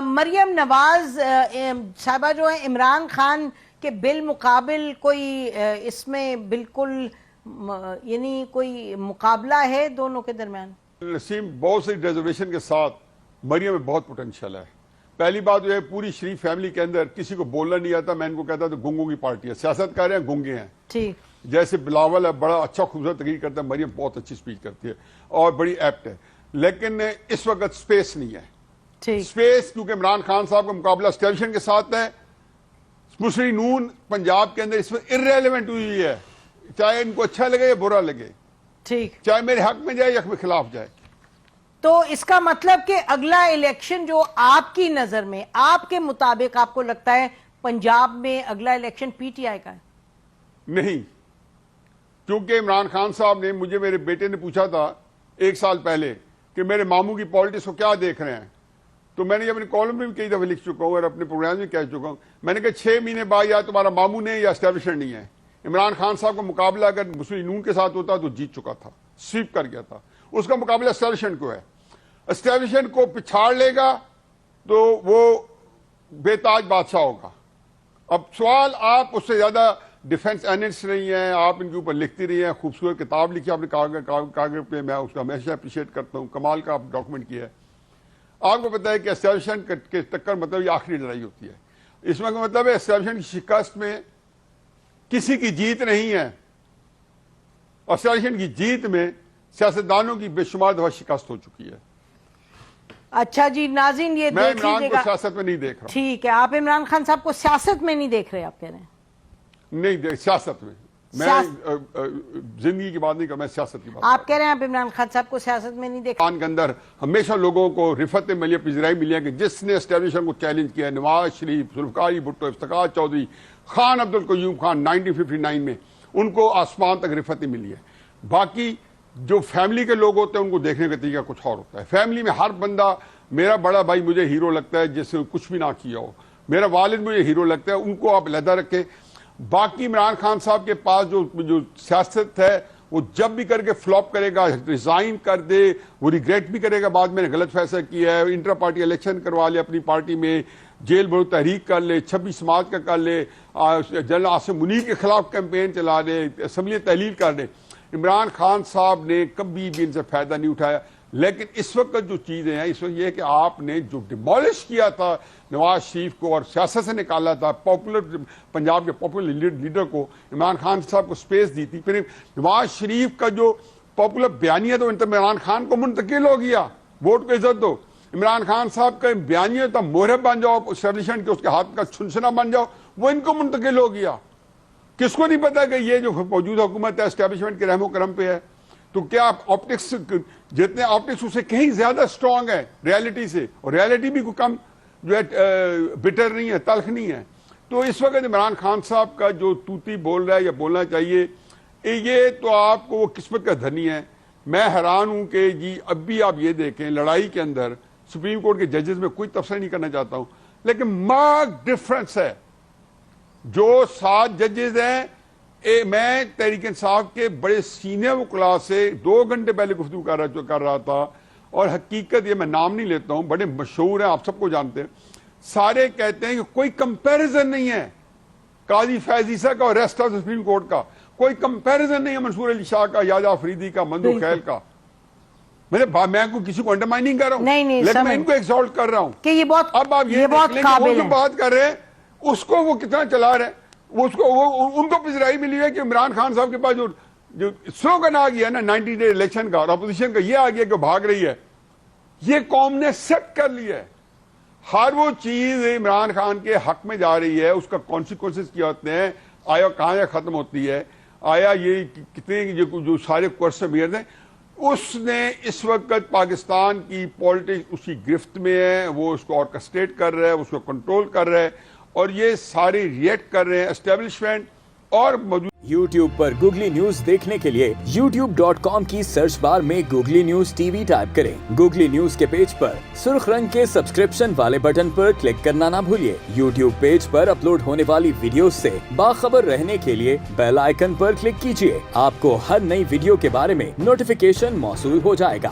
مریم نواز صاحبہ جو ہے عمران خان کے بالمقابل کوئی اس میں بالکل یعنی کوئی مقابلہ ہے دونوں کے درمیان؟ نسیم بہت سی ریزرویشن کے ساتھ مریم میں بہت پوٹینشیل ہے. پہلی بات جو ہے پوری شریف فیملی کے اندر کسی کو بولنا نہیں آتا. میں ان کو کہتا تو گنگوں کی پارٹی ہے, سیاست کر رہے ہیں گنگے ہیں. ٹھیک. جیسے بلاول ہے بڑا اچھا خوبصورت تقریر کرتا ہے, مریم بہت اچھی سپیچ کرتی ہے اور بڑی ایپٹ ہے, لیکن اس وقت سپیس نہیں ہے. سپیس کیونکہ عمران خان صاحب کا مقابلہ اسٹیبلشمنٹ کے ساتھ ہے. مسلم نون پنجاب کے اندر اس وقت ارریلیونٹ ہوئی ہے, چاہے ان کو اچھا لگے یا برا لگے, ٹھیک, چاہے میرے حق میں جائے یا میرے خلاف جائے. تو اس کا مطلب کہ اگلا الیکشن جو آپ کی نظر میں, آپ کے مطابق آپ کو لگتا ہے پنجاب میں اگلا الیکشن پی ٹی آئی کا ہے؟ نہیں, کیونکہ عمران خان صاحب نے مجھے, میرے بیٹے نے پوچھا تھا 1 سال پہلے کہ میرے ماموں کی پالیٹکس کو کیا دیکھ رہے ہیں, تو میں نے اپنے کالم میں بھی کئی دفعہ لکھ چکا ہوں اور اپنے پروگرام میں کہہ چکا ہوں. میں نے کہا 6 مہینے بعد یا تمہارا ماموں نے یا اسٹیبلشمنٹ نہیں ہے. عمران خان صاحب کا مقابلہ اگر مسلم نون کے ساتھ ہوتا تو جیت چکا تھا, سویپ کر گیا تھا. اس کا مقابلہ اسٹیبلشمنٹ کو ہے. اسٹیبلشمنٹ کو پچھاڑ لے گا تو وہ بے تاج بادشاہ ہوگا. اب سوال, آپ اس سے زیادہ ڈیفنس اینالسٹ نہیں ہیں, آپ ان کے اوپر لکھتی رہی ہیں, خوبصورت کتاب لکھی آپ نے کاغذ پہ, میں اس کا ہمیشہ اپریشیٹ کرتا ہوں, کمال کا آپ ڈاکومنٹ کیا ہے. آپ کو پتا ہے کہ اسٹیبلشمنٹ کے ٹکر مطلب یہ آخری لڑائی ہوتی ہے. اس میں مطلب ہے اسٹیبلشمنٹ کی شکست میں کسی کی جیت نہیں ہے, اور اسٹیبلشمنٹ کی جیت میں سیاستدانوں کی بے شمار دفعہ شکست ہو چکی ہے. اچھا جی ناظرین, یہ میں دیکھ عمران لیجیے کو گا. سیاست میں نہیں دیکھ رہا. ٹھیک ہے, آپ عمران خان صاحب کو سیاست میں نہیں دیکھ رہے, آپ کہہ رہے ہیں؟ نہیں, سیاست میں میں زندگی کی بات نہیں کر, میں سیاست کی بات. آپ کہہ رہے ہیں آپ عمران خان صاحب کو سیاست میں نہیں دیکھ خان کے اندر ہمیشہ لوگوں کو رفتیں ملی, پذیرائی ملی ہے کہ جس نے اسٹیبلشمنٹ کو چیلنج کیا, نواز شریف, ذوالفقار بھٹو, افتخار چودھری, خان عبد القیوم خان 1959 میں, ان کو آسمان تک رفتیں ملی ہے. باقی جو فیملی کے لوگ ہوتے ہیں ان کو دیکھنے کا طریقہ کچھ اور ہوتا ہے. فیملی میں ہر بندہ, میرا بڑا بھائی مجھے ہیرو لگتا ہے جس نے کچھ بھی نہ کیا ہو, میرا والد مجھے ہیرو لگتا ہے, ان کو آپ علیحدہ رکھیں. باقی عمران خان صاحب کے پاس جو سیاست ہے وہ جب بھی کر کے فلاپ کرے گا, ریزائن کر دے, وہ ریگریٹ بھی کرے گا بعد میں نے غلط فیصلہ کیا ہے, انٹر پارٹی الیکشن کروا لے اپنی پارٹی میں, جیل بھرو تحریک کر لے, 26 سماج کا کر لے, جنرل عاصم منیر کے خلاف کیمپین چلا لے, اسمبلی تحلیل کر لے. عمران خان صاحب نے کبھی بھی ان سے فائدہ نہیں اٹھایا. لیکن اس وقت جو چیزیں ہیں, اس وقت یہ ہے کہ آپ نے جو ڈیمولش کیا تھا نواز شریف کو اور سیاست سے نکالا تھا, پنجاب کے پاپولر لیڈر کو, عمران خان صاحب کو سپیس دی تھی. پھر نواز شریف کا جو پاپولر بیانیہ تو عمران خان کو منتقل ہو گیا, ووٹ کو عزت دو. عمران خان صاحب کا بیانیہ تھا محرب بن جاؤ, اسٹیبلشمنٹ کے اس کے ہاتھ کا چھنسنا بن جاؤ, وہ ان کو منتقل ہو گیا. کس کو نہیں پتا کہ یہ جو موجودہ حکومت ہے اسٹیبلشمنٹ کے رحم و کرم پہ ہے؟ تو کیا آپٹکس, جتنے آپٹکس اس سے کہیں زیادہ اسٹرانگ ہے ریالٹی سے, اور ریالٹی بھی کوئی کم جو ہے بٹر نہیں ہے, تلخ نہیں ہے. تو اس وقت عمران خان صاحب کا جو توتی بول رہا ہے یا بولنا چاہیے, یہ تو آپ کو وہ قسمت کا دھنی ہے. میں حیران ہوں کہ جی اب بھی آپ یہ دیکھیں لڑائی کے اندر سپریم کورٹ کے ججز میں کوئی تبصرہ نہیں کرنا چاہتا ہوں, لیکن مارک ڈفرنس ہے. جو 7 ججز ہیں, میں تحریک انصاف کے بڑے سینئر وکلاء سے 2 گھنٹے پہلے گفتگو کر رہا تھا, اور حقیقت یہ میں نام نہیں لیتا ہوں, بڑے مشہور ہیں, آپ سب کو جانتے ہیں, سارے کہتے ہیں کہ کوئی کمپیریزن نہیں ہے قاضی فیض عیسیٰ کا اور ریسٹ آف سپریم کورٹ کا, کوئی کمپیریزن نہیں ہے منصور علی شاہ کا, یاجا فریدی کا, منظور خیل کا. میں کسی کو انڈرمائن نہیں کر رہا ہوں, لیکن میں ان کو ایکسالٹ کر رہا ہوں کہ یہ بہت, اب آپ یہ وہ جو بات کر رہے ہیں اس کو وہ کتنا چلا رہے ہیں, ان کو پذیرائی ملی ہے کہ عمران خان صاحب کے پاس جو سلوگن آ گیا نا 90 ڈے الیکشن کا اور اپوزیشن کا, یہ آ گیا کہ بھاگ رہی ہے, یہ قوم نے ایکسپٹ کر لی ہے. ہر وہ چیز عمران خان کے حق میں جا رہی ہے, اس کا کانسیکوینسز کیا ہوتے ہیں, آیا کہاں یا ختم ہوتی ہے, آیا یہ کتنے جو سارے کوشچن ہیں. اس نے اس وقت پاکستان کی پالیٹکس اس کی گرفت میں ہے, وہ اس کو آرکسٹریٹ کر رہا ہے, اس کو کنٹرول کر رہا ہے, اور یہ سارے ریئیکٹ کر رہے ہیں اسٹیبلشمنٹ اور موجود. یوٹیوب پر گوگلی نیوز دیکھنے کے لیے youtube.com کی سرچ بار میں googly news T V type کریں. گوگلی نیوز کے پیج پر سرخ رنگ کے سبسکرپشن والے بٹن پر کلک کرنا نہ بھولیے. یوٹیوب پیج پر اپلوڈ ہونے والی ویڈیوز سے باخبر رہنے کے لیے بیل آئیکن پر کلک کیجیے. آپ کو ہر نئی ویڈیو کے بارے میں نوٹیفیکیشن موصول ہو جائے گا.